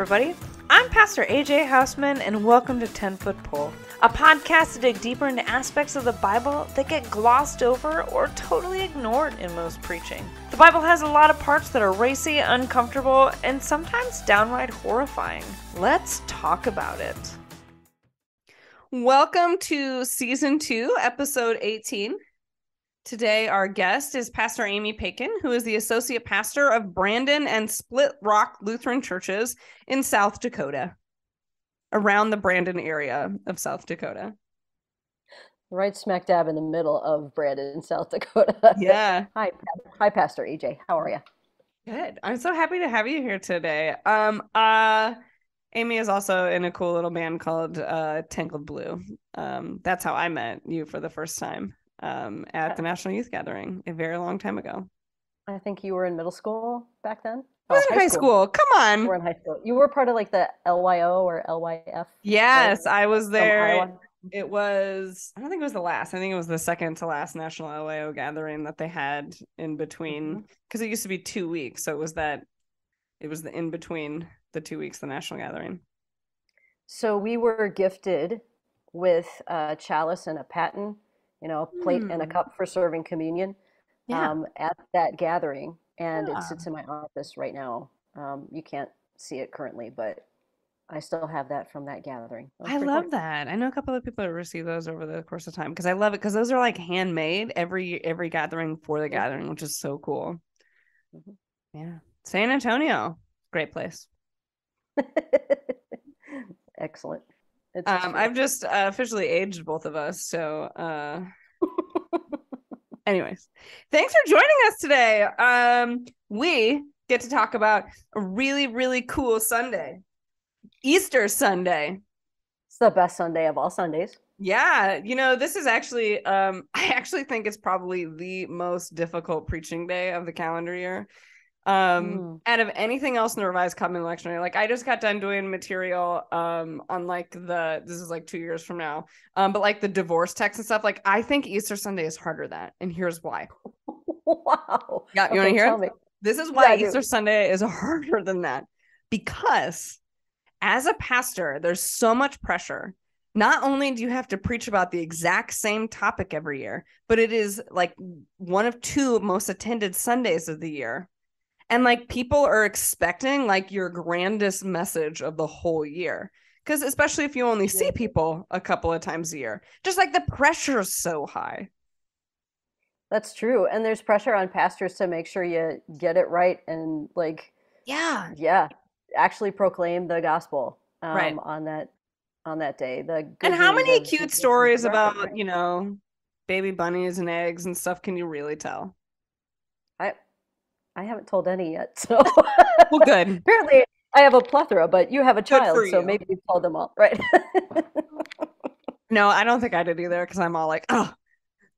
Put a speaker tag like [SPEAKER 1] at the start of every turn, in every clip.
[SPEAKER 1] everybody. I'm Pastor A.J. Houseman, and welcome to 10-Foot Pole, a podcast to dig deeper into aspects of the Bible that get glossed over or totally ignored in most preaching. The Bible has a lot of parts that are racy, uncomfortable, and sometimes downright horrifying. Let's talk about it. Welcome to Season 2, Episode 18. Today, our guest is Pastor Aimée Pakan, who is the Associate Pastor of Brandon and Split Rock Lutheran Churches in South Dakota, around the Brandon area of South Dakota.
[SPEAKER 2] Right smack dab in the middle of Brandon, South Dakota.
[SPEAKER 1] Yeah.
[SPEAKER 2] Hi, Pastor A.J. How are you?
[SPEAKER 1] Good. I'm so happy to have you here today. Aimée is also in a cool little band called Tangled Blue. That's how I met you for the first time. At the National Youth Gathering a very long time ago.
[SPEAKER 2] I think you were in middle school back then?
[SPEAKER 1] I was in high school. Come on.
[SPEAKER 2] You were in high school. You were part of like the LYO or LYF?
[SPEAKER 1] Yes, right? I was there.
[SPEAKER 2] It
[SPEAKER 1] was, I don't think it was the last. I think it was the second to last National LYO gathering that they had in between, because it used to be 2 weeks. So it was the in between the 2 weeks, the National Gathering.
[SPEAKER 2] So we were gifted with a chalice and a paten, a plate and a cup for serving communion at that gathering. And it sits in my office right now. You can't see it currently, but I still have that from that gathering.
[SPEAKER 1] I love that. I know a couple of people that receive those over the course of time because I love it because those are like handmade every gathering for the gathering, which is so cool. Yeah. San Antonio, great place.
[SPEAKER 2] Excellent.
[SPEAKER 1] I've just officially aged both of us, so anyways, thanks for joining us today. We get to talk about a really, really cool Sunday, Easter Sunday.
[SPEAKER 2] It's the best Sunday of all Sundays.
[SPEAKER 1] Yeah, this is actually, I actually think it's probably the most difficult preaching day of the calendar year. Out of anything else in the Revised Covenant Lectionary. Like I just got done doing material on like this is like 2 years from now, but like the divorce text and stuff. Like I think Easter Sunday is harder than that, and here's why.
[SPEAKER 2] Wow.
[SPEAKER 1] Yeah, you want to hear it? This is why Easter Sunday is harder than that, because as a pastor, there's so much pressure. Not only do you have to preach about the exact same topic every year, but it is like one of two most attended Sundays of the year. And like people are expecting like your grandest message of the whole year. Because especially if you only see people a couple of times a year, just like the pressure is so high.
[SPEAKER 2] That's true. And there's pressure on pastors to make sure you get it right and like, actually proclaim the gospel
[SPEAKER 1] right
[SPEAKER 2] on that day.
[SPEAKER 1] And how many cute stories about, baby bunnies and eggs and stuff can you really tell?
[SPEAKER 2] I haven't told any yet, so
[SPEAKER 1] well, good.
[SPEAKER 2] Apparently, I have a plethora, but you have a child, so maybe you've told them all, right?
[SPEAKER 1] No, I don't think I did either, because I'm all like, oh,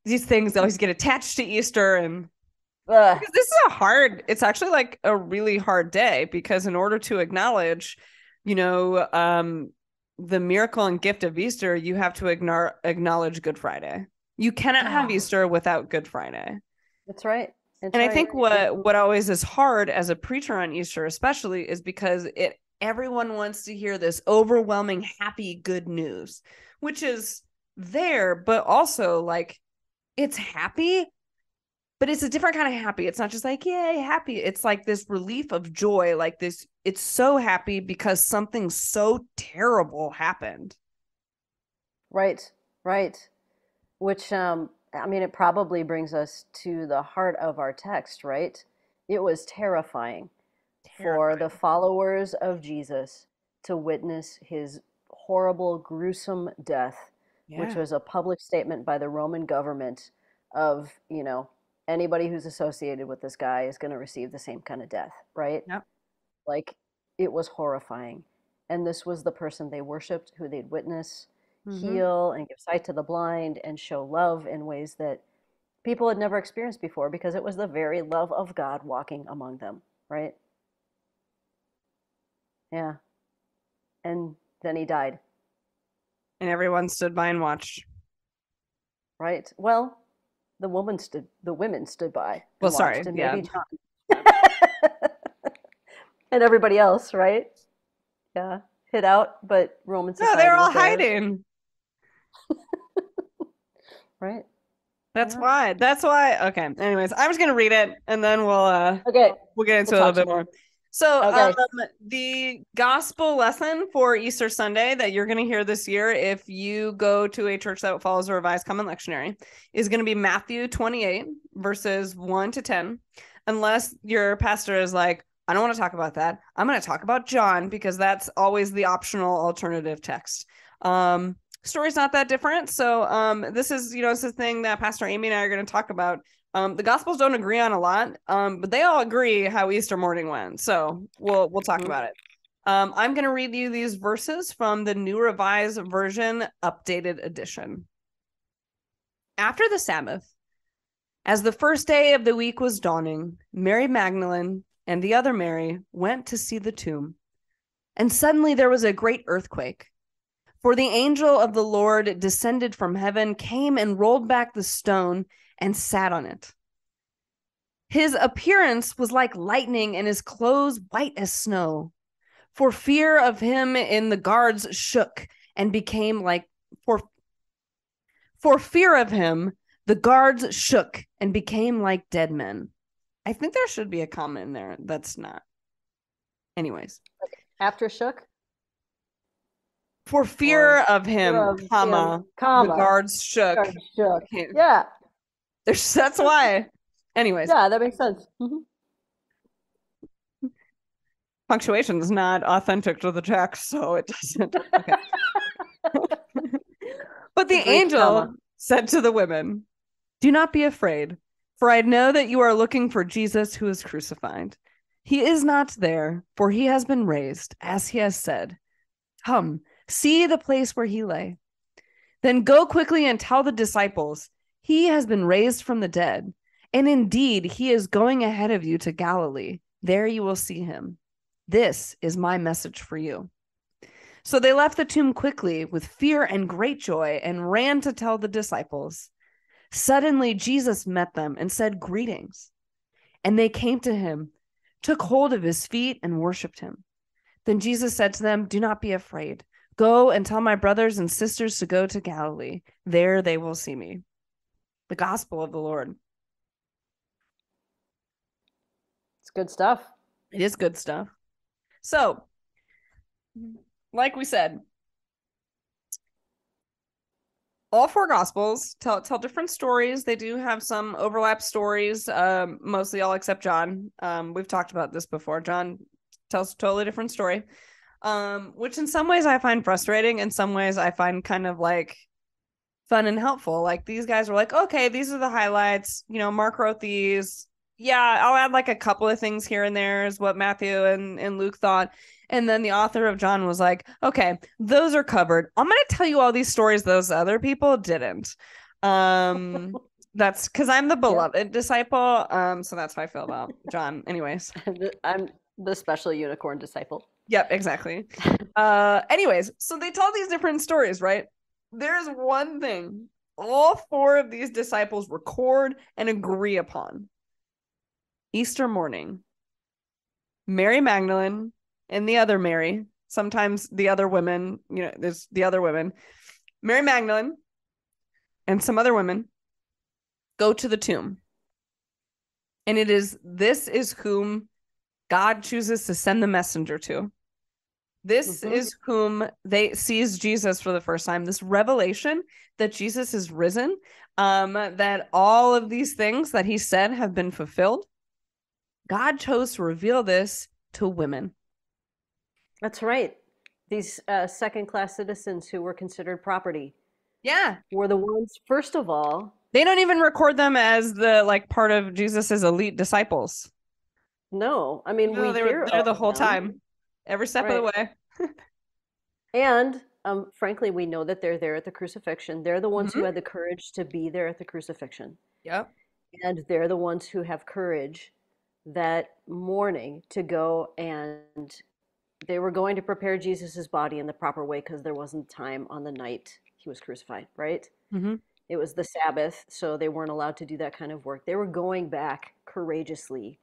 [SPEAKER 1] these things always get attached to Easter, and because this is it's actually like a really hard day, because in order to acknowledge, the miracle and gift of Easter, you have to acknowledge Good Friday. You cannot have Easter without Good Friday.
[SPEAKER 2] That's right.
[SPEAKER 1] And I think what always is hard as a preacher on Easter, especially, is because everyone wants to hear this overwhelming, happy, good news, which is there, but also like it's happy, but it's a different kind of happy. It's not just like, yay, happy. It's like this relief of joy, like this. It's so happy because something so terrible happened.
[SPEAKER 2] Right. Which, it probably brings us to the heart of our text, right? It was terrifying for the followers of Jesus to witness his horrible, gruesome death, which was a public statement by the Roman government of, anybody who's associated with this guy is going to receive the same kind of death, right?
[SPEAKER 1] Yep.
[SPEAKER 2] Like, it was horrifying. And this was the person they worshiped, who they'd witness heal and give sight to the blind and show love in ways that people had never experienced before, because it was the very love of God walking among them, right? Yeah. And then he died.
[SPEAKER 1] And everyone stood by and watched.
[SPEAKER 2] Right. Well, the women stood by.
[SPEAKER 1] Well, sorry.
[SPEAKER 2] And maybe John. And everybody else, right? Yeah, hid out, but Roman
[SPEAKER 1] No, they're
[SPEAKER 2] society
[SPEAKER 1] all
[SPEAKER 2] was there.
[SPEAKER 1] hiding.
[SPEAKER 2] Right.
[SPEAKER 1] That's
[SPEAKER 2] Yeah.
[SPEAKER 1] why. That's why. Okay. Anyways, I'm just gonna read it and then
[SPEAKER 2] Okay.
[SPEAKER 1] we'll get
[SPEAKER 2] We'll
[SPEAKER 1] into it a little
[SPEAKER 2] talk
[SPEAKER 1] bit
[SPEAKER 2] some
[SPEAKER 1] more.
[SPEAKER 2] more.
[SPEAKER 1] So,
[SPEAKER 2] Okay.
[SPEAKER 1] the gospel lesson for Easter Sunday that you're going to hear this year, if you go to a church that follows a revised common lectionary, is going to be Matthew 28, verses 1 to 10. Unless your pastor is like, I don't want to talk about that. I'm going to talk about John because that's always the optional alternative text. Story's not that different. So, this is, it's a thing that Pastor Aimée and I are going to talk about. The Gospels don't agree on a lot, but they all agree how Easter morning went. So we'll talk about it. I'm going to read you these verses from the New Revised Version, Updated Edition. After the Sabbath, as the first day of the week was dawning, Mary Magdalene and the other Mary went to see the tomb. And suddenly there was a great earthquake. For the angel of the Lord descended from heaven, came and rolled back the stone and sat on it. His appearance was like lightning and his clothes white as snow. For fear of him, in the guards shook and became like for fear of him, the guards shook and became like dead men. I think there should be a comma in there. That's not. Anyways.
[SPEAKER 2] After shook?
[SPEAKER 1] For fear of him,
[SPEAKER 2] Of
[SPEAKER 1] comma,
[SPEAKER 2] him, comma,
[SPEAKER 1] the guards shook.
[SPEAKER 2] guards shook. Yeah.
[SPEAKER 1] That's why. Anyways.
[SPEAKER 2] Yeah, that makes sense.
[SPEAKER 1] Punctuation is not authentic to the text, so it doesn't. Okay. But the angel said to the women, do not be afraid, for I know that you are looking for Jesus who is crucified. He is not there, for he has been raised, as he has said. Come, see the place where he lay. Then go quickly and tell the disciples, he has been raised from the dead, and indeed he is going ahead of you to Galilee. There you will see him. This is my message for you. So they left the tomb quickly with fear and great joy and ran to tell the disciples. Suddenly Jesus met them and said, greetings. And they came to him, took hold of his feet and worshiped him. Then Jesus said to them, do not be afraid. Go and tell my brothers and sisters to go to Galilee. There they will see me. The gospel of the Lord.
[SPEAKER 2] It's good stuff.
[SPEAKER 1] It is good stuff. So, like we said, all four gospels tell different stories. They do have some overlap stories, mostly all except John. We've talked about this before. John tells a totally different story, which in some ways I find frustrating. In some ways I find kind of like fun and helpful. Like these guys were like, okay, these are the highlights. Mark wrote these. Yeah, I'll add like a couple of things here and there is what Matthew and Luke thought. And then the author of John was like, okay, those are covered. I'm going to tell you all these stories those other people didn't. That's because I'm the beloved disciple. So that's how I feel about John. Anyways.
[SPEAKER 2] I'm the special unicorn disciple.
[SPEAKER 1] Yep, exactly. Anyways, so they tell these different stories, right? There's one thing all four of these disciples record and agree upon. Easter morning, Mary Magdalene and the other Mary, sometimes the other women, there's the other women, Mary Magdalene and some other women go to the tomb. And this is whom God chooses to send the messenger to. This is whom they sees Jesus for the first time. This revelation that Jesus is risen, that all of these things that he said have been fulfilled. God chose to reveal this to women.
[SPEAKER 2] That's right. These second-class citizens who were considered property.
[SPEAKER 1] Yeah.
[SPEAKER 2] Were the ones, first of all.
[SPEAKER 1] They don't even record them as the part of Jesus's elite disciples.
[SPEAKER 2] No. I mean, we
[SPEAKER 1] they were there the whole time. Every step of the way.
[SPEAKER 2] And frankly, we know that they're there at the crucifixion. They're the ones who had the courage to be there at the crucifixion.
[SPEAKER 1] Yep.
[SPEAKER 2] And they're the ones who have courage that morning to go, and they were going to prepare Jesus's body in the proper way because there wasn't time on the night he was crucified, right? It was the Sabbath, so they weren't allowed to do that kind of work. They were going back courageously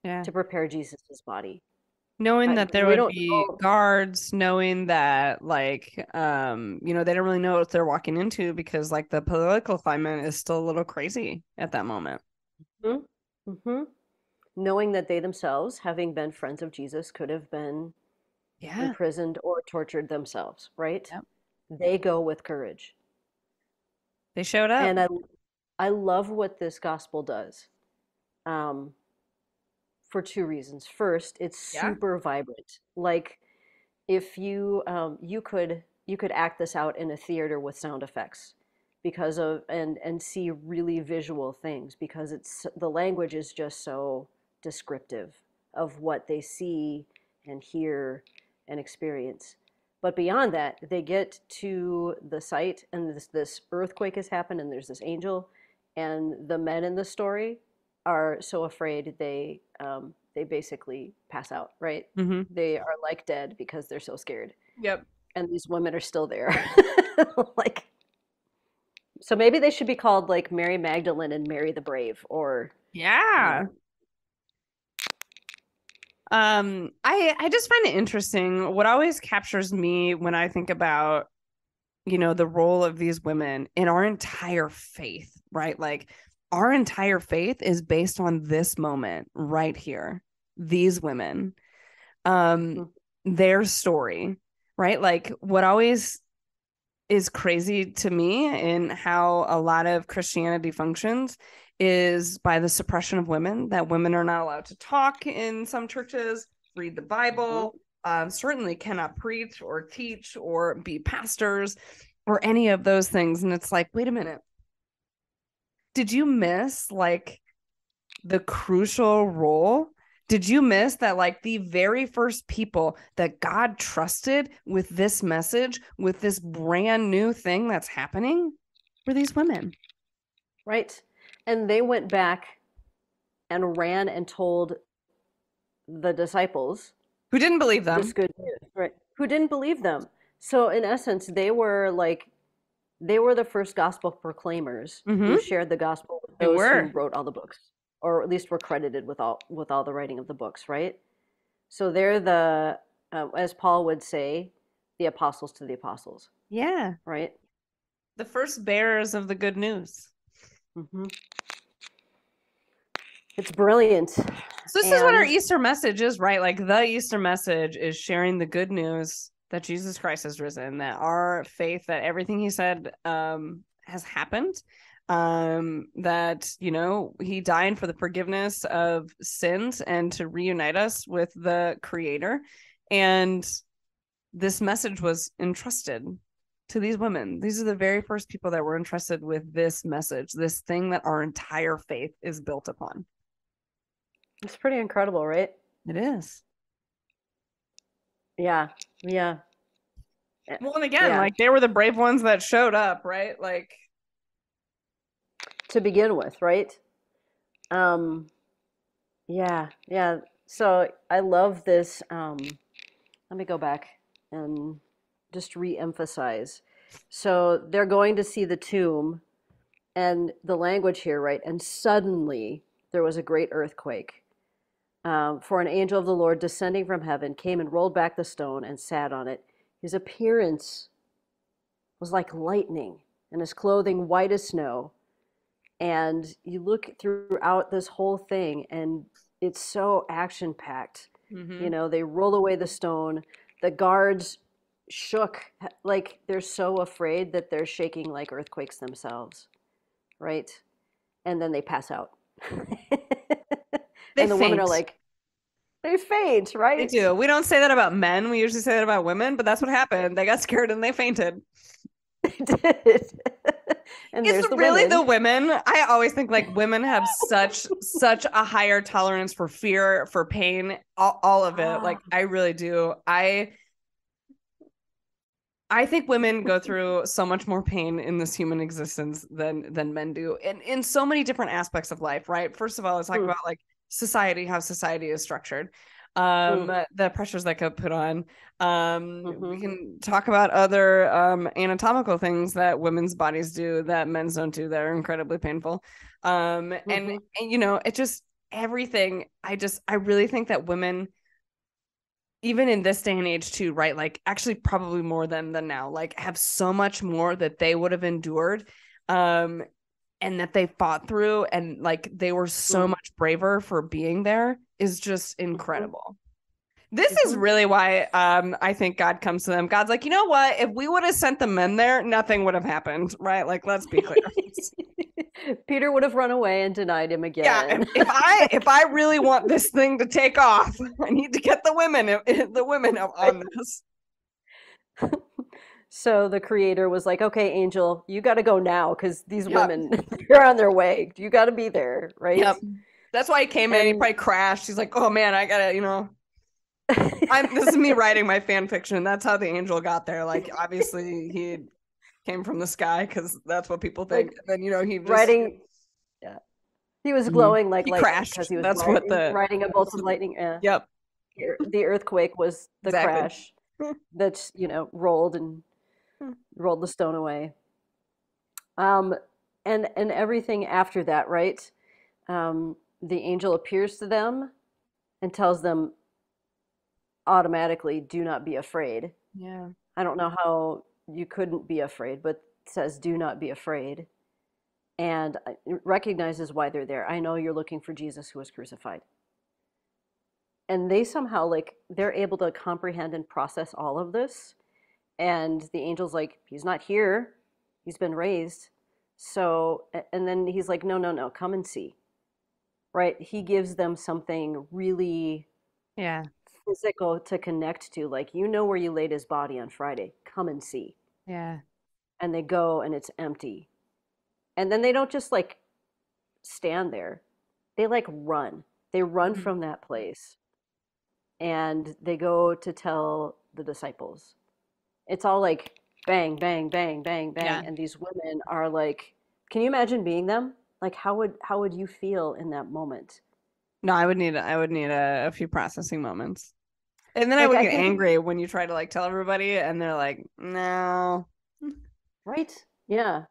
[SPEAKER 2] to prepare Jesus's body.
[SPEAKER 1] Knowing that there
[SPEAKER 2] We
[SPEAKER 1] would
[SPEAKER 2] don't
[SPEAKER 1] be
[SPEAKER 2] know.
[SPEAKER 1] guards, knowing that like you know, they don't really know what they're walking into because like the political climate is still a little crazy at that moment.
[SPEAKER 2] Mm-hmm. Mm-hmm. Knowing that they themselves, having been friends of Jesus, could have been
[SPEAKER 1] Yeah.
[SPEAKER 2] imprisoned or tortured themselves, right?
[SPEAKER 1] Yep.
[SPEAKER 2] They go with courage.
[SPEAKER 1] They showed up.
[SPEAKER 2] And I love what this gospel does, um, for two reasons. First, it's
[SPEAKER 1] Yeah.
[SPEAKER 2] super vibrant. Like if you could act this out in a theater with sound effects because of and see really visual things because it's the language is just so descriptive of what they see and hear and experience. But beyond that, they get to the site and this earthquake has happened and there's this angel and the men in the story are so afraid they basically pass out, right?
[SPEAKER 1] Mm-hmm.
[SPEAKER 2] They are like dead because they're so scared.
[SPEAKER 1] Yep.
[SPEAKER 2] And these women are still there. Like, so maybe they should be called like Mary Magdalene and Mary the Brave, or, you
[SPEAKER 1] Yeah.
[SPEAKER 2] know.
[SPEAKER 1] I just find it interesting. What always captures me when I think about, you know, the role of these women in our entire faith, right? Like our entire faith is based on this moment right here. These women, um,
[SPEAKER 2] Mhm.
[SPEAKER 1] their story, right? Like what always is crazy to me in how a lot of Christianity functions is by the suppression of women, that women are not allowed to talk in some churches, read the
[SPEAKER 2] Mhm.
[SPEAKER 1] Bible, certainly cannot preach or teach or be pastors or any of those things. And it's like, wait a minute. Did you miss like the crucial role? Did you miss that like the very first people that God trusted with this message, with this brand new thing that's happening, were these women
[SPEAKER 2] Right? And they went back and ran and told the disciples
[SPEAKER 1] who didn't believe
[SPEAKER 2] this
[SPEAKER 1] them?
[SPEAKER 2] good news, right? Who didn't believe them. So in essence, they were the first gospel proclaimers who
[SPEAKER 1] Mm-hmm.
[SPEAKER 2] shared the gospel with
[SPEAKER 1] They
[SPEAKER 2] those who
[SPEAKER 1] were.
[SPEAKER 2] wrote all the books, or at least were credited with all the writing of the books, right? So they're the, as Paul would say, the apostles to the apostles,
[SPEAKER 1] Yeah.
[SPEAKER 2] right?
[SPEAKER 1] The first bearers of the good news.
[SPEAKER 2] Hmm. It's brilliant,
[SPEAKER 1] So this is what our
[SPEAKER 2] and
[SPEAKER 1] Easter message is, right? Like the Easter message is sharing the good news that Jesus Christ has risen, that our faith, that everything he said has happened, that, you know, he died for the forgiveness of sins and to reunite us with the Creator. And this message was entrusted to these women. These are the very first people that were entrusted with this message, this thing that our entire faith is built upon.
[SPEAKER 2] it's pretty incredible, right?
[SPEAKER 1] It is.
[SPEAKER 2] Yeah, yeah,
[SPEAKER 1] Well, and again,
[SPEAKER 2] yeah.
[SPEAKER 1] like they were the brave ones that showed up, right? Like,
[SPEAKER 2] To begin with, right? Um, yeah, yeah. So I love this. Let me go back and just re-emphasize. So they're going to see the tomb and the language here, right? And suddenly there was a great earthquake. For an angel of the Lord descending from heaven came and rolled back the stone and sat on it. His appearance was like lightning, and his clothing white as snow. And you look throughout this whole thing, and it's so action packed.
[SPEAKER 1] mm-hmm.
[SPEAKER 2] You know, they roll away the stone. The guards shook, like they're so afraid that they're shaking like earthquakes themselves, right? And then they pass out.
[SPEAKER 1] They
[SPEAKER 2] And the women are
[SPEAKER 1] faint.
[SPEAKER 2] like, they faint,
[SPEAKER 1] They
[SPEAKER 2] right?
[SPEAKER 1] do. We don't say that about men. We usually say that about women, but that's what happened. They got scared and they fainted.
[SPEAKER 2] They did. And
[SPEAKER 1] It's
[SPEAKER 2] there's the
[SPEAKER 1] really the
[SPEAKER 2] women.
[SPEAKER 1] women. I always think like women have such a higher tolerance for fear, for pain, all of it.
[SPEAKER 2] Ah,
[SPEAKER 1] Like I really do. I think women go through so much more pain in this human existence than men do, in so many different aspects of life, right? First of all, let's talk
[SPEAKER 2] mm,
[SPEAKER 1] about like society, how society is structured,
[SPEAKER 2] mm,
[SPEAKER 1] the pressures that get put on. We
[SPEAKER 2] mm-hmm,
[SPEAKER 1] can talk about other anatomical things that women's bodies do that men's don't do that are incredibly painful. And
[SPEAKER 2] mm-hmm.
[SPEAKER 1] you know, it just everything. I really think that women even in this day and age too, right? Like actually probably more than now, like have so much more that they would have endured. And that they fought through, and like they were so much braver for being there is just incredible. This is really why I think God comes to them. God's like, you know what? If we would have sent the men there, nothing would have happened, right? Like, let's be clear.
[SPEAKER 2] Peter would have run away and denied him again.
[SPEAKER 1] Yeah, if I really want this thing to take off, I need to get the women on this.
[SPEAKER 2] So the creator was like, okay, Angel, you got to go now because these women, they're on their way. You got to be there, right?
[SPEAKER 1] Yep. That's why he came in. He probably crashed. He's like, oh man, I got to, this is me writing my fan fiction. That's how the angel got there. Like, obviously he came from the sky because that's what people think. Like, and then, he just...
[SPEAKER 2] Writing, yeah. He was glowing like light
[SPEAKER 1] crashed
[SPEAKER 2] because he was
[SPEAKER 1] that's
[SPEAKER 2] riding a bolt of lightning.
[SPEAKER 1] Yep.
[SPEAKER 2] The earthquake was the crash that, rolled the stone away. And everything after that, right? The angel appears to them and tells them automatically, do not be afraid.
[SPEAKER 1] Yeah.
[SPEAKER 2] I don't know how you couldn't be afraid, but says, do not be afraid. And recognizes why they're there. I know you're looking for Jesus who was crucified. And they somehow, they're able to comprehend and process all of this. And the angel's like, he's not here. He's been raised. So, and then he's like, no, come and see. Right? He gives them something really physical to connect to. Like, where you laid his body on Friday. Come and see.
[SPEAKER 1] Yeah.
[SPEAKER 2] And they go and it's empty. And then they don't just stand there. They run. They run from that place. And they go to tell the disciples. It's all bang, bang, bang, bang, bang. Yeah. And these women are can you imagine being them? How would you feel in that moment?
[SPEAKER 1] No, I would need a few processing moments. And then I would get angry when you try to tell everybody and they're like, no.
[SPEAKER 2] Right. Yeah.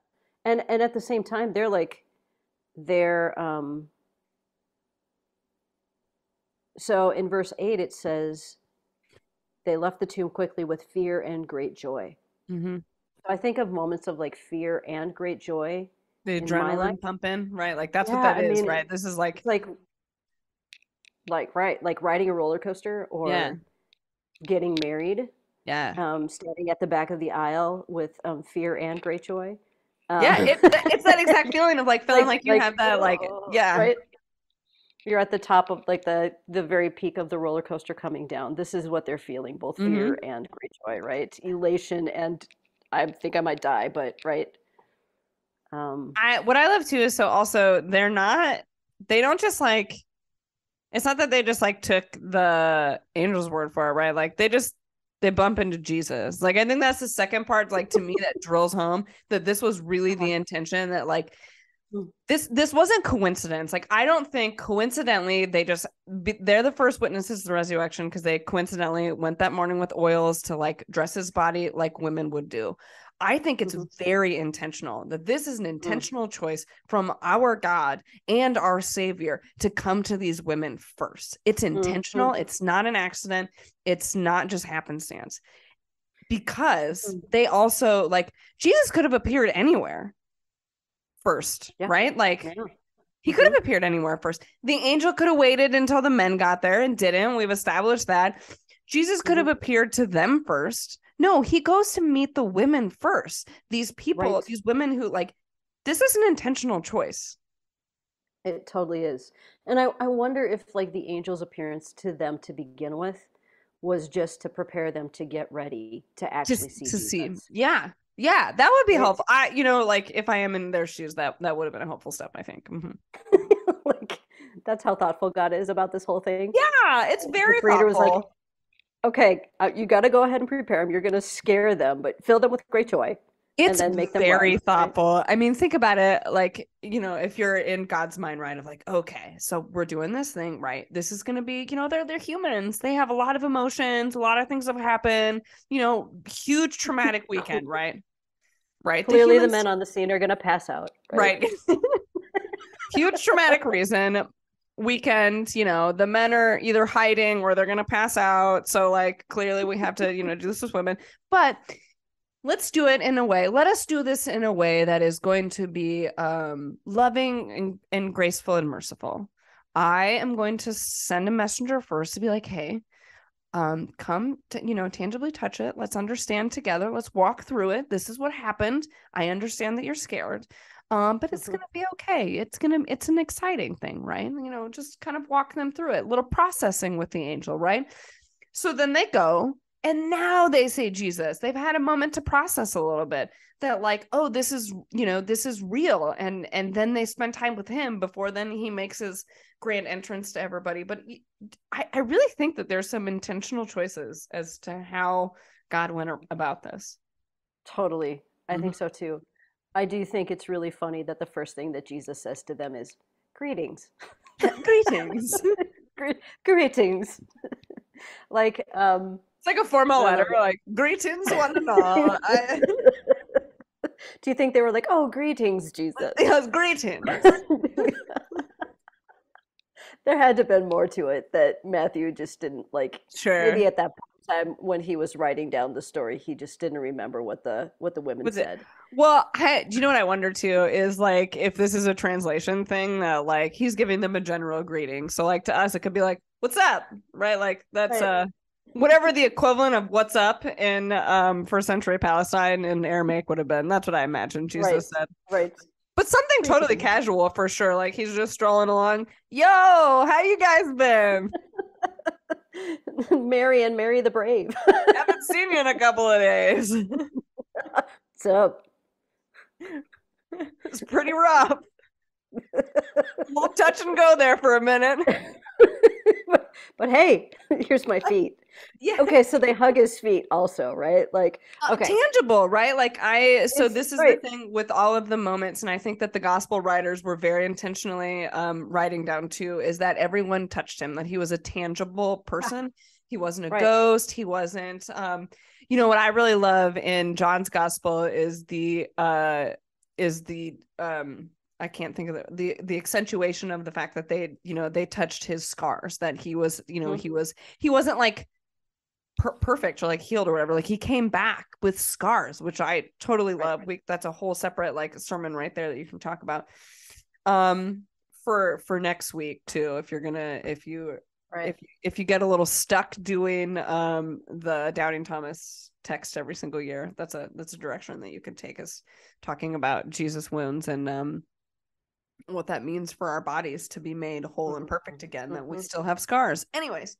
[SPEAKER 2] And at the same time, so in verse 8, it says, they left the tomb quickly with fear and great joy.
[SPEAKER 1] Mm-hmm.
[SPEAKER 2] So I think of moments of fear and great joy.
[SPEAKER 1] The adrenaline pumping, right? That's what that is, right? This is
[SPEAKER 2] right, riding a roller coaster or getting married.
[SPEAKER 1] Yeah.
[SPEAKER 2] Standing at the back of the aisle with fear and great joy.
[SPEAKER 1] It's that exact feeling of feeling you have that
[SPEAKER 2] right? You're at the top of the very peak of the roller coaster coming down. This is what they're feeling, both fear and great joy, right? Elation and I think I might die, but right.
[SPEAKER 1] What I love too is so also they don't just it's not that they just took the angel's word for it, right? They bump into Jesus. I think that's the second part, to me, that drills home that this was really the intention, that this wasn't coincidence. I don't think coincidentally they're the first witnesses to the resurrection because they coincidentally went that morning with oils to dress his body like women would do. I think it's very intentional, that this is an intentional choice from our God and our Savior to come to these women first. It's intentional. It's not an accident. It's not just happenstance, because they also Jesus could have appeared anywhere first, right? He could have appeared anywhere first. The angel could have waited until the men got there and didn't. We've established that. Jesus could have appeared to them first. No, he goes to meet the women first. These people, these women who this is an intentional choice.
[SPEAKER 2] It totally is. And I wonder if the angel's appearance to them to begin with was just to prepare them to get ready to actually see Jesus.
[SPEAKER 1] Yeah, that would be helpful. If I am in their shoes, that would have been a helpful step, I think.
[SPEAKER 2] That's how thoughtful God is about this whole thing.
[SPEAKER 1] Yeah, it's very thoughtful.
[SPEAKER 2] Okay, you got to go ahead and prepare them. You're going to scare them, but fill them with great joy.
[SPEAKER 1] It's and then make them very thoughtful. Right? I mean, think about it. If you're in God's mind, right, of okay, so we're doing this thing, right? This is going to be, they're humans. They have a lot of emotions. A lot of things have happened. Huge traumatic weekend, right? Right.
[SPEAKER 2] Clearly, the men on the scene are going to pass out.
[SPEAKER 1] Right. Huge traumatic reason. weekend, the men are either hiding or they're going to pass out. So like clearly we have to, do this with women. But let's do it in a way. Let us do this in a way that is going to be loving and graceful and merciful. I am going to send a messenger first to be like, hey, come to, tangibly touch it. Let's understand together. Let's walk through it. This is what happened. I understand that you're scared. But it's gonna be okay. It's an exciting thing, right? Just kind of walk them through it. Little processing with the angel, right? So then they go, and now they say Jesus. They've had a moment to process a little bit that like, oh, this is real. And then they spend time with him before then he makes his grand entrance to everybody. But I really think that there's some intentional choices as to how God went about this.
[SPEAKER 2] Totally. I think so too. I do think it's really funny that the first thing that Jesus says to them is greetings.
[SPEAKER 1] Greetings.
[SPEAKER 2] Greetings. Like
[SPEAKER 1] it's like a formal letter, like greetings one and all.
[SPEAKER 2] Do you think they were like, oh, greetings, Jesus?
[SPEAKER 1] Yes, greetings.
[SPEAKER 2] There had to have been more to it that Matthew just didn't like.
[SPEAKER 1] Sure.
[SPEAKER 2] Maybe at that time when he was writing down the story, he just didn't remember what the women said.
[SPEAKER 1] Well, do you know what I wonder too is like if this is a translation thing that like he's giving them a general greeting. So like to us, it could be like, "What's up?" Right? Like that's
[SPEAKER 2] right.
[SPEAKER 1] Whatever the equivalent of "What's up" in first century Palestine in Aramaic would have been. That's what I imagine Jesus said.
[SPEAKER 2] Right.
[SPEAKER 1] But something totally casual for sure. Like he's just strolling along. Yo, how you guys been?
[SPEAKER 2] Mary the Brave.
[SPEAKER 1] Haven't seen you in a couple of days.
[SPEAKER 2] What's up?
[SPEAKER 1] It's pretty rough. We'll touch and go there for a minute.
[SPEAKER 2] But hey, here's my feet. Yeah. Okay, so they hug his feet also, right? Like, okay.
[SPEAKER 1] Tangible, right? Like this is the thing with all of the moments, and I think that the gospel writers were very intentionally writing down too, is that everyone touched him, that he was a tangible person. He wasn't a ghost. He wasn't, what I really love in John's gospel is the I can't think of the accentuation of the fact that they touched his scars, that he was, he wasn't like perfect or like healed or whatever. Like he came back with scars, which I totally love. That's a whole separate like sermon right there that you can talk about for next week too, if you get a little stuck doing the Doubting Thomas text every single year. That's a direction that you could take, is talking about Jesus' wounds and what that means for our bodies to be made whole and perfect again, that we still have scars. Anyways.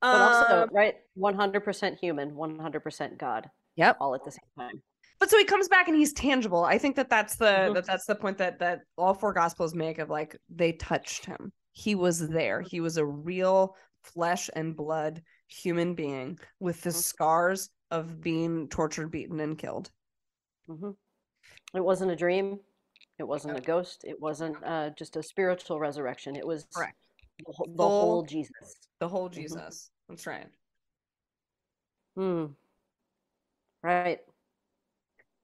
[SPEAKER 2] But also, 100% human, 100% God.
[SPEAKER 1] Yep.
[SPEAKER 2] All at the same time.
[SPEAKER 1] But so he comes back and he's tangible. I think that's the point that all four gospels make, of like, they touched him. He was there. He was a real flesh and blood human being with the scars of being tortured, beaten, and killed.
[SPEAKER 2] It wasn't a dream. It wasn't a ghost. It wasn't just a spiritual resurrection. It was
[SPEAKER 1] correct.
[SPEAKER 2] The whole Jesus.
[SPEAKER 1] The whole Jesus. That's right.
[SPEAKER 2] Right.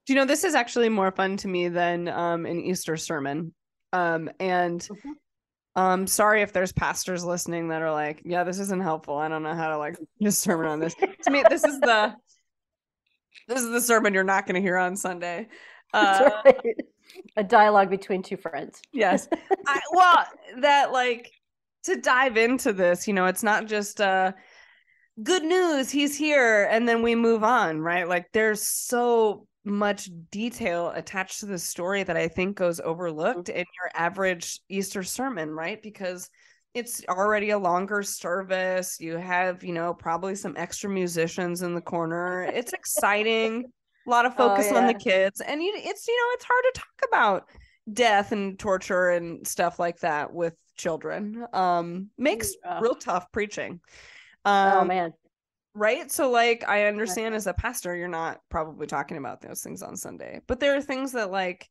[SPEAKER 1] Do you know, this is actually more fun to me than an Easter sermon. Sorry if there's pastors listening that are like, yeah, this isn't helpful. I don't know how to like just sermon on this. To me, this is the sermon you're not going to hear on Sunday.
[SPEAKER 2] That's right. A dialogue between two friends.
[SPEAKER 1] Yes. To dive into this, it's not just good news, he's here, and then we move on, right? Like there's so much detail attached to the story that I think goes overlooked in your average Easter sermon, right? Because it's already a longer service. You have, probably some extra musicians in the corner. It's exciting. A lot of focus on the kids, and it's hard to talk about death and torture and stuff like that with children. Makes real tough preaching.
[SPEAKER 2] Oh man.
[SPEAKER 1] Right? So like, I understand as a pastor, you're not probably talking about those things on Sunday, but there are things that like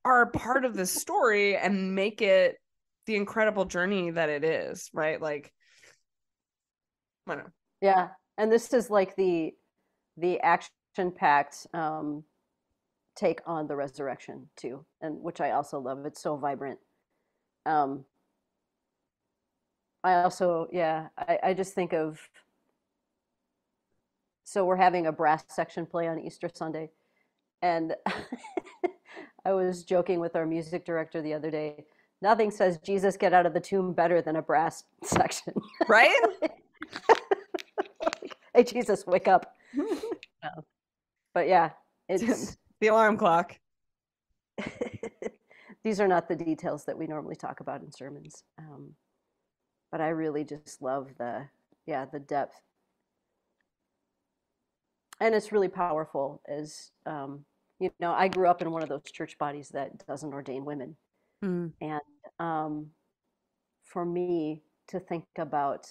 [SPEAKER 1] are part of the story and make it the incredible journey that it is, right? Like, I don't know.
[SPEAKER 2] Yeah. And this is like the action-packed take on the resurrection too, and which I also love. It's so vibrant. I also, I just think of, so we're having a brass section play on Easter Sunday. And I was joking with our music director the other day. Nothing says Jesus get out of the tomb better than a brass section.
[SPEAKER 1] Right?
[SPEAKER 2] Hey, Jesus, wake up. But yeah, it's
[SPEAKER 1] the alarm clock.
[SPEAKER 2] These are not the details that we normally talk about in sermons. But I really just love the depth. And it's really powerful as, I grew up in one of those church bodies that doesn't ordain women. And for me to think about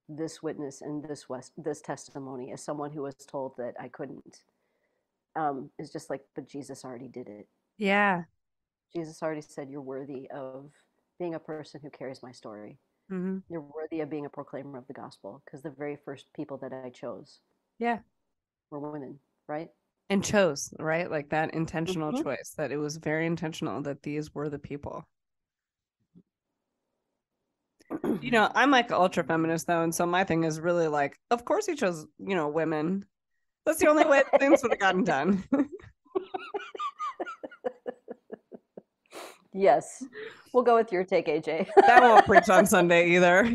[SPEAKER 2] this witness and this testimony as someone who was told that I couldn't, is just like, but Jesus already did it.
[SPEAKER 1] Yeah.
[SPEAKER 2] Jesus already said, you're worthy of being a person who carries my story.
[SPEAKER 1] Mm-hmm.
[SPEAKER 2] You're worthy of being a proclaimer of the gospel, because the very first people that I chose were women, right?
[SPEAKER 1] And chose, right? Like that intentional choice, that it was very intentional that these were the people. I'm like ultra feminist though, and so my thing is really like, of course he chose, women. That's the only way things would have gotten done.
[SPEAKER 2] Yes, we'll go with your take, AJ.
[SPEAKER 1] That won't preach on Sunday either.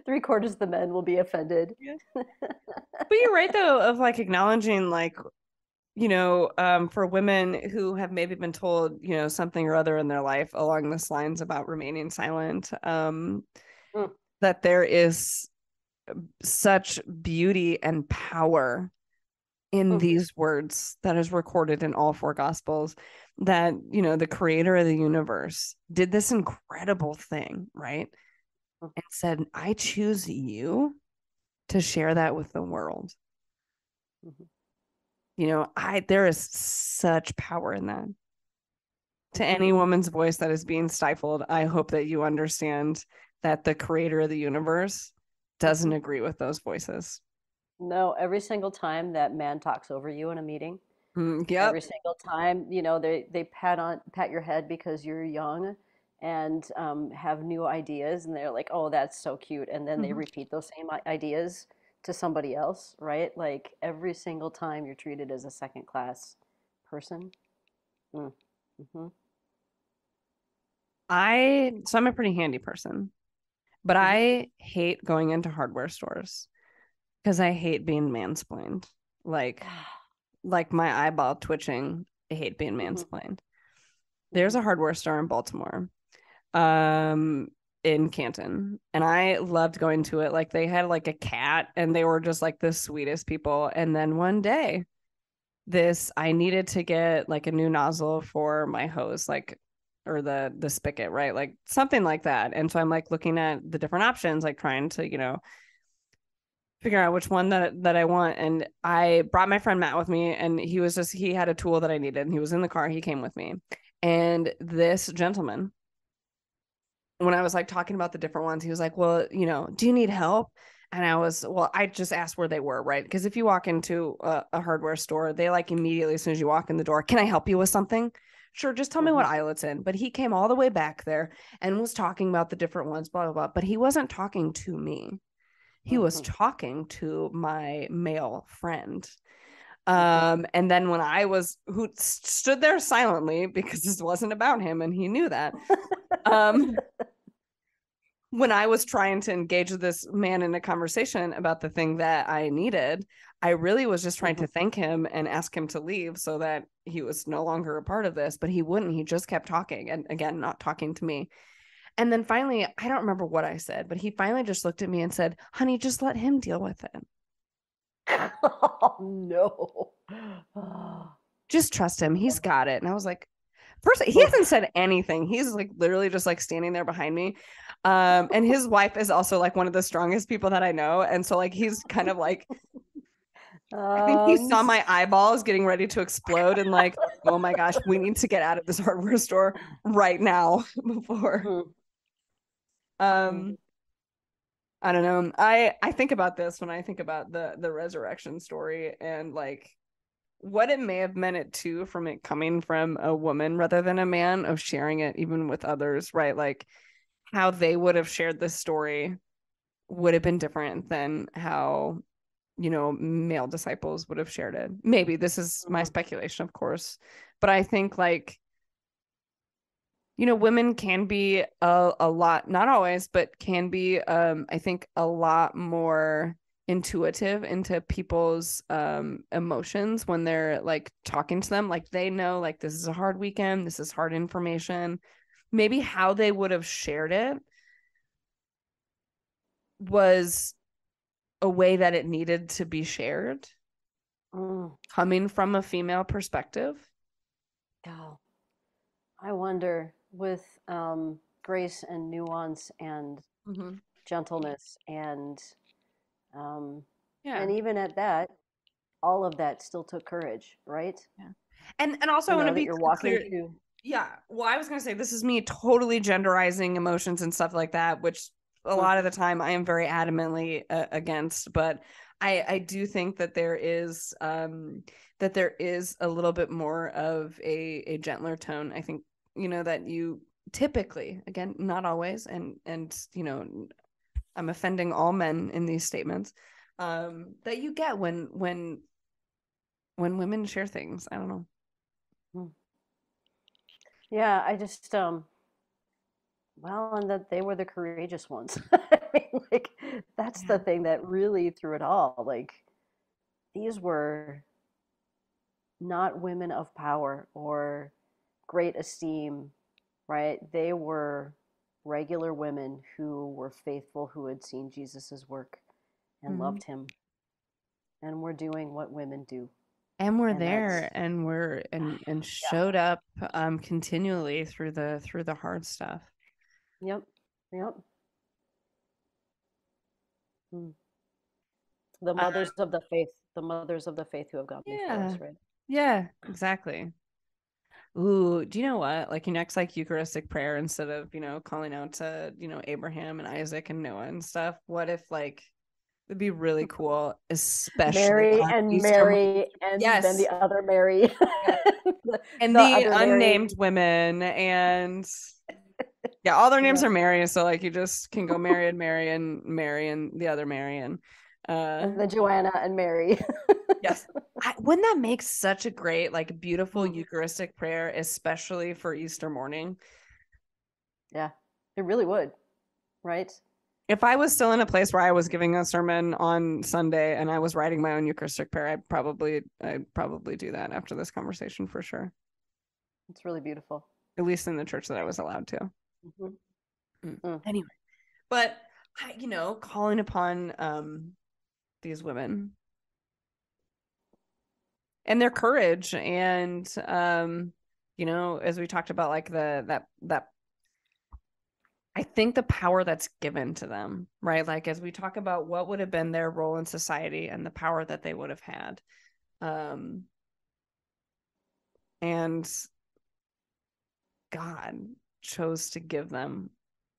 [SPEAKER 2] 3/4 of the men will be offended.
[SPEAKER 1] Yeah. But you're right though, of like acknowledging like, for women who have maybe been told, something or other in their life along this lines about remaining silent, that there is such beauty and power in these words that is recorded in all 4 gospels, that, the creator of the universe did this incredible thing, right? And said, I choose you to share that with the world. There is such power in that. To any woman's voice that is being stifled, I hope that you understand that the creator of the universe doesn't agree with those voices.
[SPEAKER 2] No, every single time that man talks over you in a meeting,
[SPEAKER 1] every
[SPEAKER 2] single time, they pat your head because you're young and have new ideas, and they're like, oh, that's so cute. And then they repeat those same ideas to somebody else, right? Like every single time you're treated as a second class person.
[SPEAKER 1] I'm a pretty handy person, but I hate going into hardware stores because I hate being mansplained. Like my eyeball twitching. I hate being mansplained. There's a hardware store in Baltimore, in Canton, and I loved going to it. Like they had like a cat, and they were just like the sweetest people. And then one day, I needed to get like a new nozzle for my hose, like, or the spigot, right? Like something like that. And so I'm like looking at the different options, like trying to, figure out which one that I want. And I brought my friend Matt with me, and he had a tool that I needed, and he was in the car. He came with me. And this gentleman, when I was like talking about the different ones, he was like, well, do you need help? And I just asked where they were, right? Because if you walk into a hardware store, they like immediately, as soon as you walk in the door, can I help you with something? Sure, just tell me what aisle it's in. But he came all the way back there and was talking about the different ones, blah, blah, blah. But he wasn't talking to me. He was talking to my male friend. And then when who stood there silently because this wasn't about him and he knew that, when I was trying to engage with this man in a conversation about the thing that I needed, I really was just trying to thank him and ask him to leave so that he was no longer a part of this, but he wouldn't. He just kept talking, and again, not talking to me. And then finally, I don't remember what I said, but he finally just looked at me and said, honey, just let him deal with it.
[SPEAKER 2] Oh, no.
[SPEAKER 1] Just trust him. He's got it. And I was like, first, he hasn't said anything. He's like literally just like standing there behind me. And his wife is also like one of the strongest people that I know. And so like, he's kind of like, I think he saw my eyeballs getting ready to explode and like, oh my gosh, we need to get out of this hardware store right now before. I don't know. I think about this when I think about the resurrection story and like what it may have meant it too, from it coming from a woman rather than a man, of sharing it even with others, right? Like how they would have shared this story would have been different than how, you know, male disciples would have shared it. Maybe this is my speculation, of course, but I think like, you know, women can be a lot, not always, but can be, I think a lot more intuitive into people's emotions when they're like talking to them. Like they know like this is a hard weekend, this is hard information. Maybe how they would have shared it was a way that it needed to be shared, coming from a female perspective.
[SPEAKER 2] God, I wonder with grace and nuance and gentleness um, and even at that, all of that still took courage, right?
[SPEAKER 1] Yeah. And also I want to
[SPEAKER 2] that
[SPEAKER 1] be
[SPEAKER 2] you're walking
[SPEAKER 1] clear.
[SPEAKER 2] through.
[SPEAKER 1] Yeah. Well, I was going to say this is me totally genderizing emotions and stuff like that, which a lot of the time I am very adamantly against, but I do think that there is a little bit more of a gentler tone. I think, you know, that you typically, again, not always, and you know, I'm offending all men in these statements, that you get when women share things. I don't know.
[SPEAKER 2] Yeah, I just well, and that they were the courageous ones. I mean, like that's the thing that really threw it all. Like these were not women of power or great esteem, right? They were regular women who were faithful, who had seen Jesus's work and loved him, and were doing what women do.
[SPEAKER 1] And we're
[SPEAKER 2] And that's
[SPEAKER 1] there and we're and showed up continually through the hard stuff.
[SPEAKER 2] Yep. Yep. Hmm. The mothers of the faith, the mothers of the faith who have gone before us, right?
[SPEAKER 1] Yeah, exactly. Ooh, do you know what? Like your next like Eucharistic prayer, instead of, you know, calling out to, you know, Abraham and Isaac and Noah and stuff, what if like it'd be really cool, especially
[SPEAKER 2] Mary
[SPEAKER 1] on
[SPEAKER 2] and
[SPEAKER 1] Easter morning.
[SPEAKER 2] Mary, and then
[SPEAKER 1] Yes.
[SPEAKER 2] the other Mary,
[SPEAKER 1] Yeah. And
[SPEAKER 2] the
[SPEAKER 1] the
[SPEAKER 2] other Mary.
[SPEAKER 1] unnamed women, and yeah, all their names
[SPEAKER 2] Yeah.
[SPEAKER 1] are Mary, so like you just can go Mary and Mary and the other Mary and
[SPEAKER 2] And then Joanna and Mary.
[SPEAKER 1] yes. Wouldn't that make such a great, like beautiful
[SPEAKER 2] Mm.
[SPEAKER 1] Eucharistic prayer, especially for Easter morning?
[SPEAKER 2] Yeah, it really would, right?
[SPEAKER 1] If I was still in a place where I was giving a sermon on Sunday and I was writing my own Eucharistic prayer, I'd probably do that after this conversation for sure.
[SPEAKER 2] It's really beautiful.
[SPEAKER 1] At least in the church that I was allowed to. Anyway, but you know, calling upon these women and their courage, and you know, as we talked about, like that I think the power that's given to them, right? Like as we talk about what would have been their role in society and the power that they would have had, and God chose to give them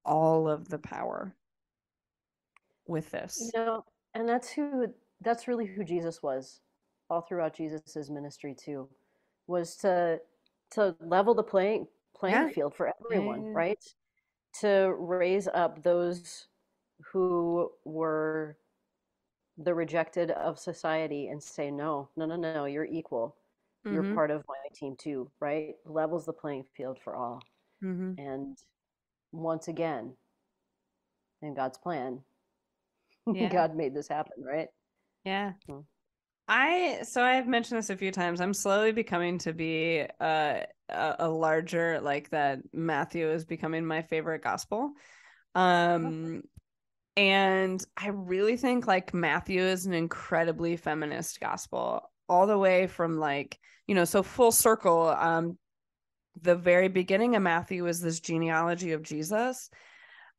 [SPEAKER 1] all of the power with
[SPEAKER 2] You
[SPEAKER 1] this.
[SPEAKER 2] know, and that's really who Jesus was all throughout Jesus's ministry too, was to level the playing
[SPEAKER 1] Yeah.
[SPEAKER 2] field for everyone,
[SPEAKER 1] Yeah.
[SPEAKER 2] right? To raise up those who were the rejected of society and say, no, no, no, no, you're equal. You're
[SPEAKER 1] Mm-hmm.
[SPEAKER 2] part of my team too, right? Levels the playing field for all.
[SPEAKER 1] Mm-hmm.
[SPEAKER 2] And once again, in God's plan,
[SPEAKER 1] Yeah.
[SPEAKER 2] God made this happen, right?
[SPEAKER 1] Yeah.
[SPEAKER 2] Hmm.
[SPEAKER 1] So I've mentioned this a few times. I'm slowly becoming to be a larger, like that Matthew is becoming my favorite gospel. And I really think like Matthew is an incredibly feminist gospel, all the way from like, you know, so full circle. The very beginning of Matthew is this genealogy of Jesus,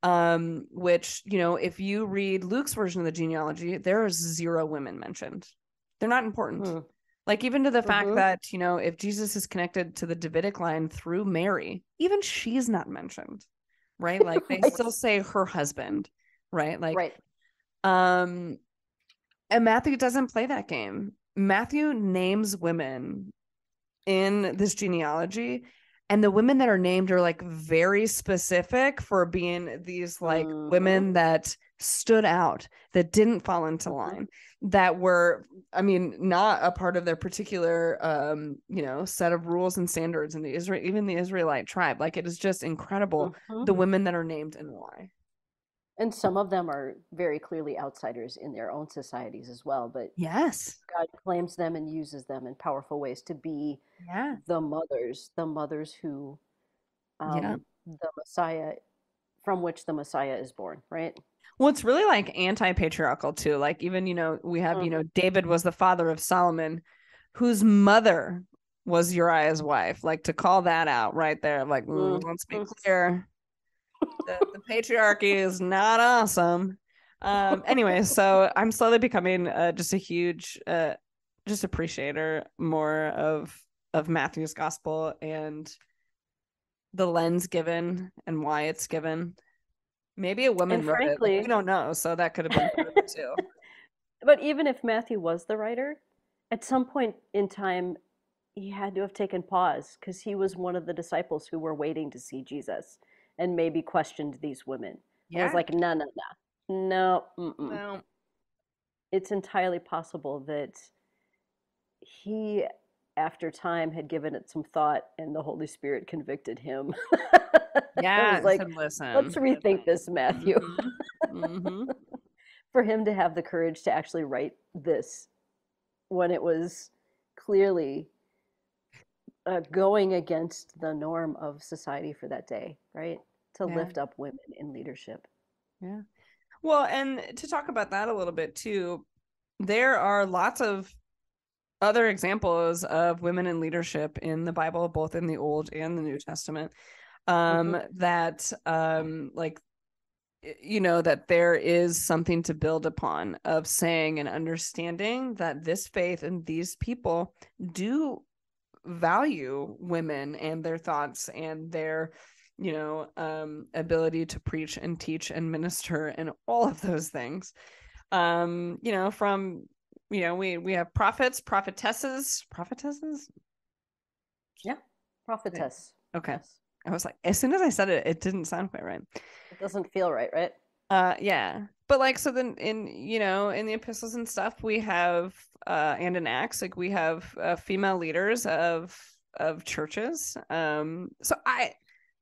[SPEAKER 1] which, you know, if you read Luke's version of the genealogy, there are zero women mentioned. They're not important.
[SPEAKER 2] Hmm.
[SPEAKER 1] Like even to the fact
[SPEAKER 2] Mm-hmm.
[SPEAKER 1] that, you know, if Jesus is connected to the Davidic line through Mary, even she's not mentioned, right? Like they
[SPEAKER 2] Right.
[SPEAKER 1] still say her husband, right? Like,
[SPEAKER 2] Right.
[SPEAKER 1] and Matthew doesn't play that game. Matthew names women in this genealogy, And the women that are named are like very specific for being these like women that stood out, that didn't fall into line, that were, I mean, not a part of their particular, set of rules and standards in even the Israelite tribe. Like, it is just incredible, the women that are named and why.
[SPEAKER 2] And some of them are very clearly outsiders in their own societies as well, but
[SPEAKER 1] yes,
[SPEAKER 2] God claims them and uses them in powerful ways to be the mothers who the Messiah, from which the Messiah is born, right?
[SPEAKER 1] Well, it's really like anti-patriarchal too. Like, even, we have, David was the father of Solomon, whose mother was Uriah's wife. Like, to call that out right there, like, let's be clear. The patriarchy is not awesome. Anyway, so I'm slowly becoming just a huge just appreciator more of Matthew's gospel and the lens given and why it's given. Maybe a woman wrote it. Like, we don't know, so that could have been part of it too.
[SPEAKER 2] But even if Matthew was the writer, at some point in time, he had to have taken pause because he was one of the disciples who were waiting to see Jesus and maybe questioned these women. And was like, no,
[SPEAKER 1] No.
[SPEAKER 2] It's entirely possible that he, after time, had given it some thought and the Holy Spirit convicted him.
[SPEAKER 1] Yeah,
[SPEAKER 2] it was like,
[SPEAKER 1] listen,
[SPEAKER 2] let's rethink this, Matthew. For him to have the courage to actually write this when it was clearly going against the norm of society for that day, right? To lift up women in leadership.
[SPEAKER 1] Yeah. Well, and to talk about that a little bit too, there are lots of other examples of women in leadership in the Bible, both in the Old and the New Testament, that that there is something to build upon, of saying and understanding that this faith and these people do value women and their thoughts and their ability to preach and teach and minister and all of those things. From we have prophets, prophetesses.
[SPEAKER 2] Yeah, prophetess.
[SPEAKER 1] Okay. Yes. I was like, as soon as I said it, it didn't sound quite right.
[SPEAKER 2] It doesn't feel right, right?
[SPEAKER 1] Yeah. But like, so then in the epistles and stuff, we have and in Acts, like, we have female leaders of churches. So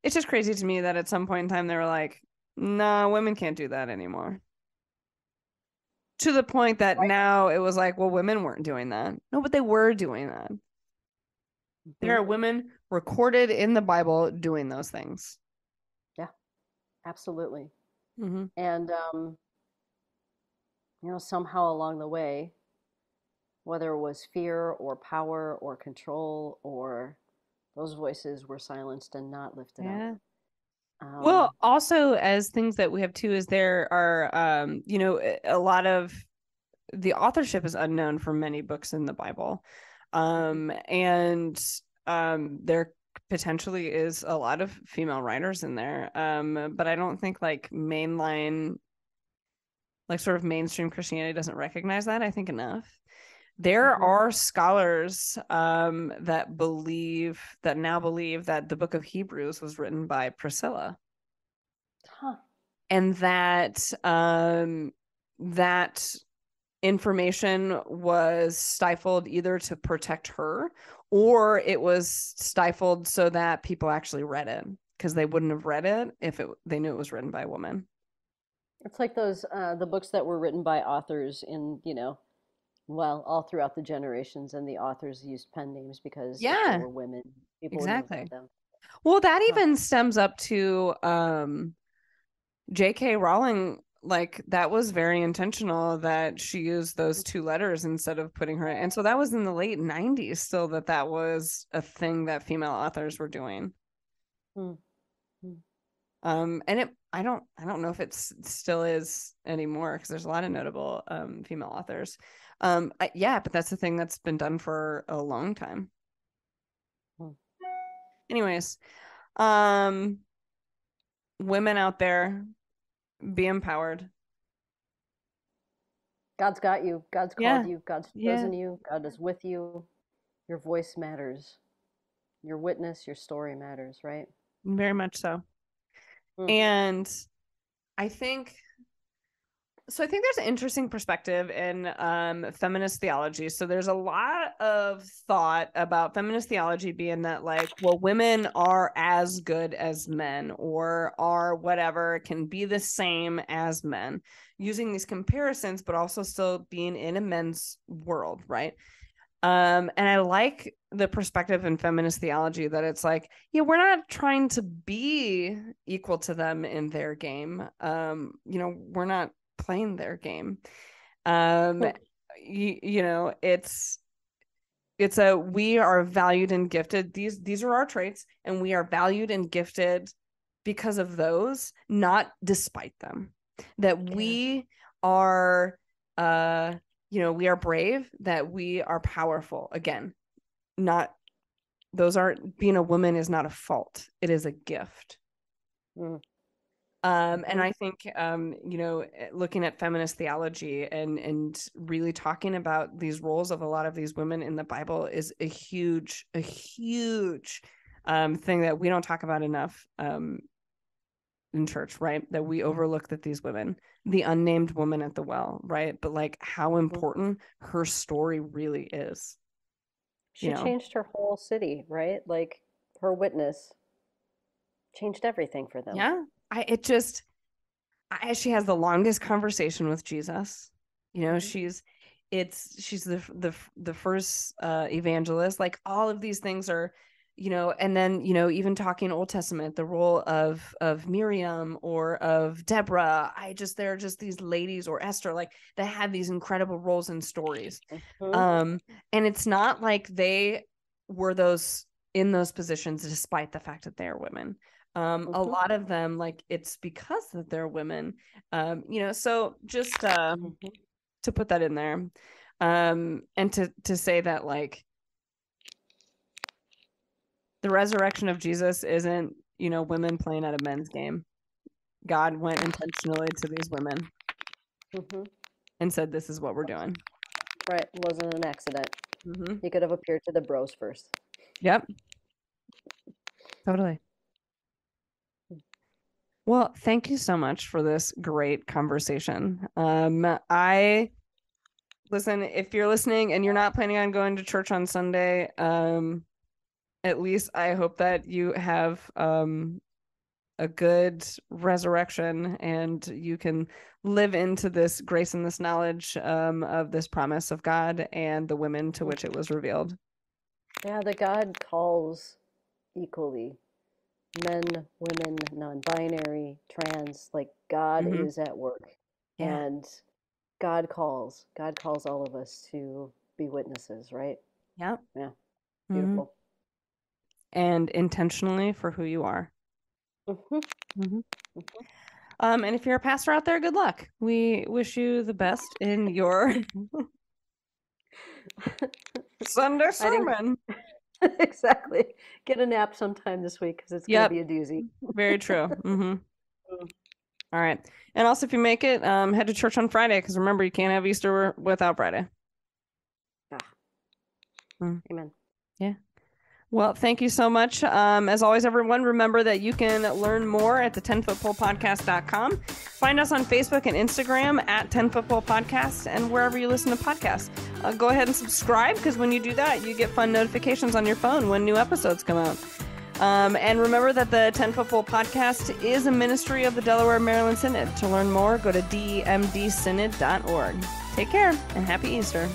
[SPEAKER 1] it's just crazy to me that at some point in time they were like, no, women can't do that anymore. To the point that now it was like, well, women weren't doing that. No, but they were doing that. There are women recorded in the Bible doing those things.
[SPEAKER 2] Yeah, absolutely. And, somehow along the way, whether it was fear or power or control, or those voices were silenced and not lifted up.
[SPEAKER 1] Well, also, as things that we have too, is there are, a lot of the authorship is unknown for many books in the Bible. And there potentially is a lot of female writers in there. But I don't think like mainline, like sort of mainstream Christianity doesn't recognize that, I think, enough. There are scholars that now believe that the book of Hebrews was written by Priscilla. And that that information was stifled either to protect her, or it was stifled so that people actually read it, because they wouldn't have read it if they knew it was written by a woman.
[SPEAKER 2] It's like those the books that were written by authors in, all throughout the generations, and the authors used pen names because if they were women, people wouldn't have read them.
[SPEAKER 1] Well, that even stems up to J.K. Rowling. Like, that was very intentional that she used those two letters instead of putting her. And so that was in the late 90s still, that was a thing that female authors were doing. And I don't know if it still is anymore, because there's a lot of notable female authors. But that's the thing that's been done for a long time. Anyways, women out there, be empowered.
[SPEAKER 2] God's got you. God's called you. God's chosen you. God is with you. Your voice matters. Your witness, your story matters, right?
[SPEAKER 1] Very much so.
[SPEAKER 2] Mm.
[SPEAKER 1] And I think there's an interesting perspective in feminist theology. So there's a lot of thought about feminist theology being that, like, well, women are as good as men, or are whatever, can be the same as men, using these comparisons, but also still being in a men's world, right? And I like the perspective in feminist theology that it's like, yeah, we're not trying to be equal to them in their game. We're not playing their game. It's we are valued and gifted. These are our traits, and we are valued and gifted because of those, not despite them. That we are we are brave, that we are powerful. Again, not being a woman is not a fault. It is a gift.
[SPEAKER 2] Mm.
[SPEAKER 1] And I think, looking at feminist theology and really talking about these roles of a lot of these women in the Bible is a huge thing that we don't talk about enough in church, right? That we overlook, that these women, the unnamed woman at the well, right? But like how important her story really is.
[SPEAKER 2] She changed her whole city, right? Like her witness changed everything for them.
[SPEAKER 1] Yeah. She has the longest conversation with Jesus. She's the first evangelist. Like, all of these things are, and then, even talking Old Testament, the role of Miriam or of Deborah. There are just these ladies, or Esther, like, that had these incredible roles and stories. And it's not like they were in those positions despite the fact that they are women. A lot of them, like, it's because that they're women. So just to put that in there, and to say that, like, the resurrection of Jesus isn't, women playing at a men's game. God went intentionally to these women and said, this is what we're doing.
[SPEAKER 2] Right. It wasn't an accident. He could have appeared to the bros first.
[SPEAKER 1] Yep. Totally. Well, thank you so much for this great conversation. Listen, if you're listening and you're not planning on going to church on Sunday, at least I hope that you have a good resurrection, and you can live into this grace and this knowledge of this promise of God and the women to which it was revealed. Yeah,
[SPEAKER 2] that God calls equally. Men, women, non-binary, trans, like, God is at work. And God calls all of us to be witnesses, right?
[SPEAKER 1] Yep.
[SPEAKER 2] Yeah. Beautiful.
[SPEAKER 1] And intentionally for who you are. And if you're a pastor out there, good luck. We wish you the best in your Sunday sermon.
[SPEAKER 2] Exactly. Get a nap sometime this week, because it's going to be a doozy.
[SPEAKER 1] Very true. All right. And also, if you make it, head to church on Friday, because remember, you can't have Easter without Friday.
[SPEAKER 2] Amen.
[SPEAKER 1] Yeah. Well, thank you so much. As always, everyone, remember that you can learn more at the 10footpolepodcast.com. Find us on Facebook and Instagram at 10footpolepodcast, and wherever you listen to podcasts. Go ahead and subscribe, because when you do that, you get fun notifications on your phone when new episodes come out. And remember that the 10 Foot Pole podcast is a ministry of the Delaware Maryland Synod. To learn more, go to demdsynod.org. Take care and happy Easter.